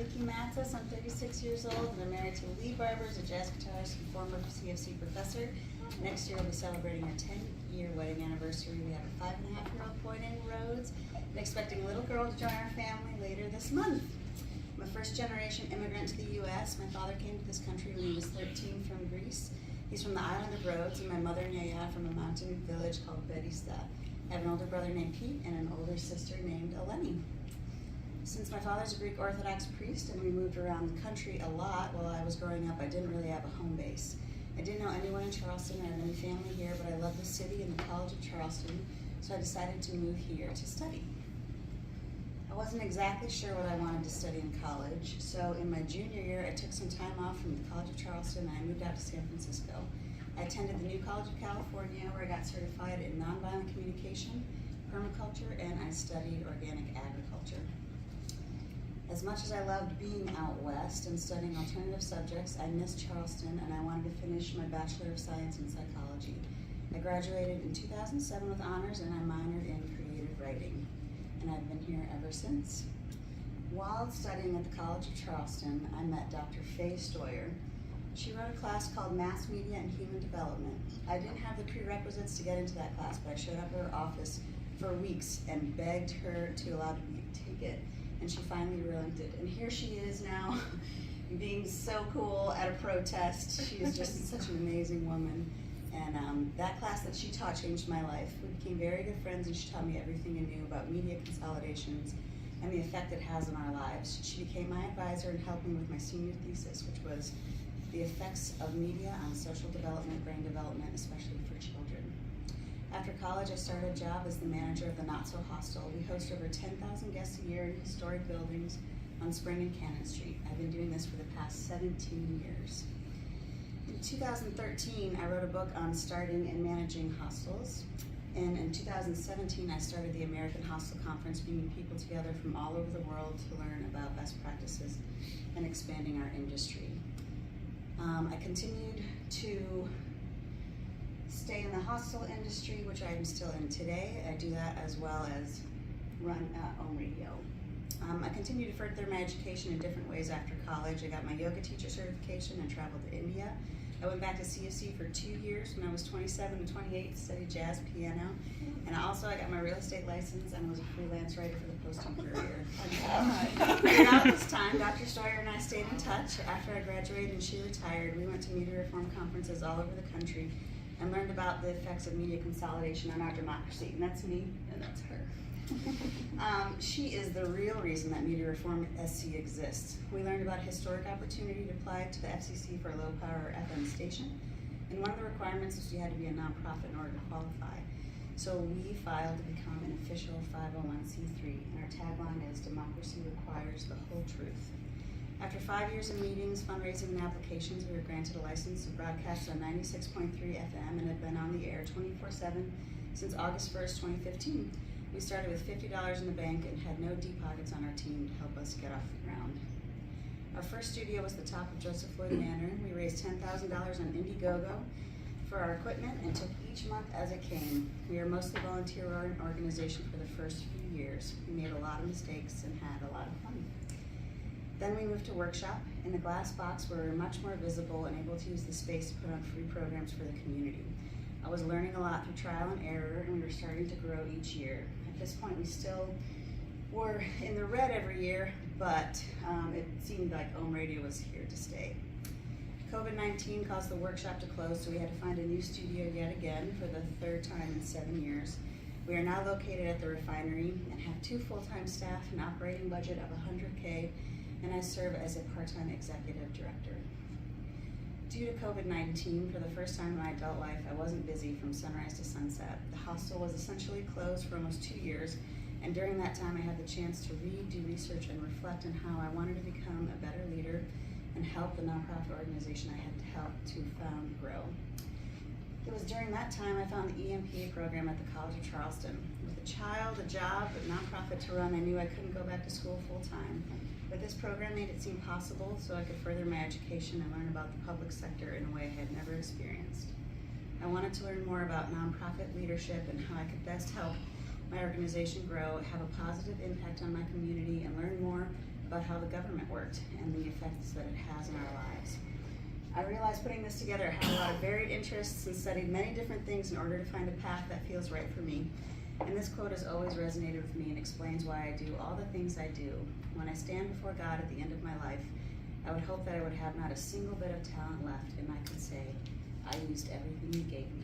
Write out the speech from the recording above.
Vikki Matsis. I'm 36 years old and I'm married to Lee Barbers, a jazz guitarist and former CFC professor. Next year we'll be celebrating our 10-year wedding anniversary. We have a 5.5-year-old boy named Rhodes and expecting a little girl to join our family later this month. I'm a first-generation immigrant to the U.S. My father came to this country when he was 13 from Greece. He's from the island of Rhodes, and my mother, Nyaya, from a mountain village called Bedista. I have an older brother named Pete and an older sister named Eleni. Since my father's a Greek Orthodox priest and we moved around the country a lot while I was growing up, I didn't really have a home base. I didn't know anyone in Charleston or any family here, but I loved the city and the College of Charleston, so I decided to move here to study. I wasn't exactly sure what I wanted to study in college, so in my junior year I took some time off from the College of Charleston and I moved out to San Francisco. I attended the New College of California where I got certified in nonviolent communication, permaculture, and I studied organic agriculture. As much as I loved being out west and studying alternative subjects, I missed Charleston and I wanted to finish my Bachelor of Science in Psychology. I graduated in 2007 with honors and I minored in creative writing. And I've been here ever since. While studying at the College of Charleston, I met Dr. Faye Stoyer. She wrote a class called Mass Media and Human Development. I didn't have the prerequisites to get into that class, but I showed up at her office for weeks and begged her to allow me to take it. And she finally relented. And here she is now, being so cool at a protest. She is just such an amazing woman. And that class that she taught changed my life. We became very good friends and she taught me everything I knew about media consolidations and the effect it has on our lives. She became my advisor and helped me with my senior thesis, which was the effects of media on social development, brain development, especially for children. After college, I started a job as the manager of the Not So Hostel. We host over 10,000 guests a year in historic buildings on Spring and Cannon Street. I've been doing this for the past 17 years. In 2013, I wrote a book on starting and managing hostels. And in 2017, I started the American Hostel Conference, bringing people together from all over the world to learn about best practices and expanding our industry. I continued to stay in the hostel industry, which I'm still in today. I do that as well as run Ohm Radio. I continued to further my education in different ways after college. I got my yoga teacher certification and traveled to India. I went back to CFC for 2 years when I was 27 to 28 to study jazz piano. And I got my real estate license and was a freelance writer for the Post and Courier. Throughout this time, Dr. Stoyer and I stayed in touch. After I graduated and she retired, we went to media reform conferences all over the country and learned about the effects of media consolidation on our democracy. And that's me, and that's her. She is the real reason that Media Reform SC exists. We learned about a historic opportunity to apply to the FCC for a low-power FM station, and one of the requirements is you had to be a nonprofit in order to qualify. So we filed to become an official 501c3, and our tagline is "Democracy requires the whole truth." After 5 years of meetings, fundraising, and applications, we were granted a license to broadcast on 96.3 FM and have been on the air 24/7 since August 1st, 2015. We started with $50 in the bank and had no deep pockets on our team to help us get off the ground. Our first studio was the top of Joseph Floyd Manor. We raised $10,000 on Indiegogo for our equipment and took each month as it came. We are mostly volunteer organization for the first few years. We made a lot of mistakes and had a lot of fun. Then we moved to workshop in a glass box where we were much more visible and able to use the space to put on free programs for the community. I was learning a lot through trial and error, and we were starting to grow each year. At this point, we still were in the red every year, but it seemed like Ohm Radio was here to stay. COVID-19 caused the workshop to close, so we had to find a new studio yet again for the third time in 7 years. We are now located at the refinery and have 2 full-time staff, an operating budget of $100K, and I serve as a part-time executive director. Due to COVID-19, for the first time in my adult life, I wasn't busy from sunrise to sunset. The hostel was essentially closed for almost 2 years, and during that time I had the chance to read, do research, and reflect on how I wanted to become a better leader and help the nonprofit organization I had helped to found grow. It was during that time I found the EMPA program at the College of Charleston. With a child, a job, a nonprofit to run, I knew I couldn't go back to school full-time. But this program made it seem possible so I could further my education and learn about the public sector in a way I had never experienced. I wanted to learn more about nonprofit leadership and how I could best help my organization grow, have a positive impact on my community, and learn more about how the government worked and the effects that it has in our lives. I realized putting this together, I had a lot of varied interests and studied many different things in order to find a path that feels right for me. And this quote has always resonated with me and explains why I do all the things I do. When I stand before God at the end of my life, I would hope that I would have not a single bit of talent left, and I could say, I used everything you gave me.